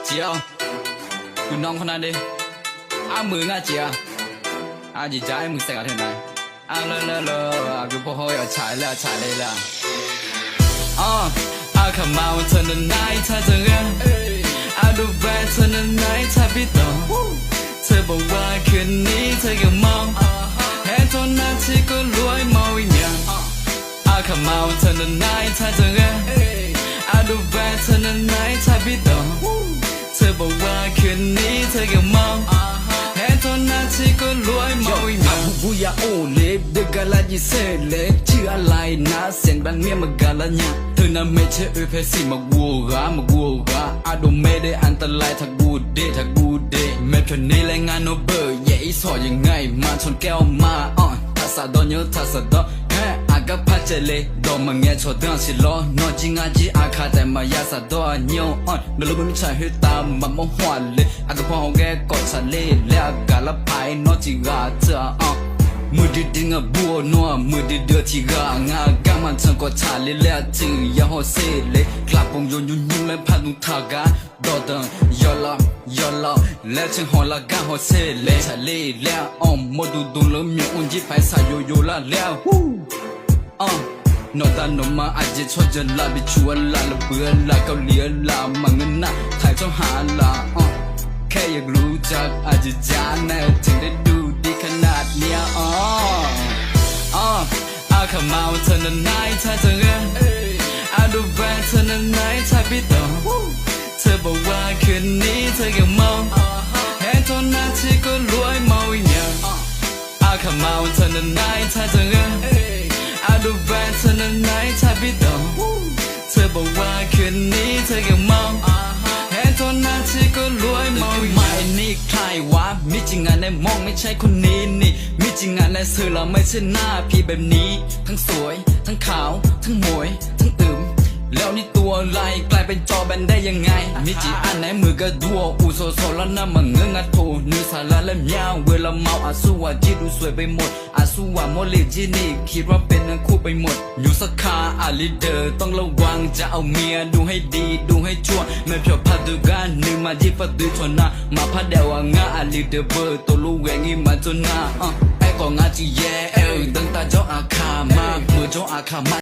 จียวกูน้องคนนั้นดิมืองาเจียจีจ้ามึงใส่กันที่ไหนเลกูพอหอยฉายเลยละข้ามาวันเธอนั้นไหนถ้าเธอเงี้ยดูแบดเธอนั้นไหนถ้าพี่ต่อเธอบอกว่าคืนนี้เธอยังมองแค่ตอนนั้นที่ก็รวยมองอย่างข้ามาวันเธอนั้นไหนถ้าเธอเงี้ยดูแบดเธอนั้นไหนถ้าพี่ต่อเธอบอกว่าคืนนี้เธอยังมองแค่ตอนนั้นที่ก็รวยมองอย่างบุยาโอเล็บเด็กกะลาจิเซเล็กชื่ออะไรนะเสียงดังเมียมากาลาเนี่ยเธอนั้นไม่ใช่เพสิมาวัวดูไม่ได้อันตรายถ้ากูเดแม้แค่นี้แรงงานโนเบอร์อย่าอีสอยังไงมาชนแก้วมาทัศดอนเยอะทัศดอนอากาพัดเจเลดอมังเงี้ยชดดังสิล้อนอจิงอาจีอาคาแต่มายาสะดอนเนียวนรกไม่ใช่ให้ตามมันมองหัวเลยอากาพองแกกอดทะเลและอากาละพายนอจิงอาเธอมือดีดิงบัวนัวมือดีเดือดที่งากามันฉันก็ชาเลและจึงยาหัวเสเลกลับปงยุ่งและพัดลุงทากาดอดังยอลาและฉันหัวละกาหัวเสเลชาเลและมดูดุลมีอุ่นจีไปสายโยละแล้วนอตานมาอาจจะชดจะลาบิชัวลาละเบื่อลาเกาหลีลามังเงินน่ะถ่ายจ้องหาลาแค่อยากรู้จักอาจจะจานแน่ถึงได้ดูดีขนาดเนี้ยข้ามาวันเธอนั้นไหนถ้าเธอเงี้ยดูแบดเธอนั้นไหนถ้าพี่ต่อเธอบอกว่าคืนนี้เธอยังมองแค่ตอนนั้นที่ก็รวยมองอย่างข้ามาวันเธอนั้นไหนถ้าเธอเงี้ยดูแบดเธอนั้นไหนถ้าพี่ต่อเธอบอกว่าคืนนี้เธอยังมองแค่ตอนนั้นที่ก็รวยมองไม่นี่ใครวะมิจริงงานในมองไม่ใช่คนนี้นี่มิจริงงานในเธอเราไม่ใช่หน้าพี่แบบนี้ทั้งสวยทั้งขาวทั้งหมวยทั้งตึมแล้วนี่ตัวอะไรกลายเป็นจอแบนได้ยังไงมิจิอันไหนมือกระดัวอูโซแล้วน้ำมันเงื้อโถนื้อสาระและยาวเวลาเมาอาสู้ว่าจีดูสวยไปหมดอาสู้ว่าโมเลจีนี่คิดว่าเป็นทั้งคู่ไปหมดอยู่สักคาอาลีเดอร์ต้องระวังจะเอาเมียดูให้ดีดูให้ชั่วไม่เพียวพัดดูกันนึกมาจีฟัดดูชนะมาพัดเดวงาอาลีเดอร์เบอร์ตัวลูกแหวงี้มาจนหน้าไอ้ก็งาจีแย่ตั้งตาเจ้าอาคามามือเจ้าอาคามา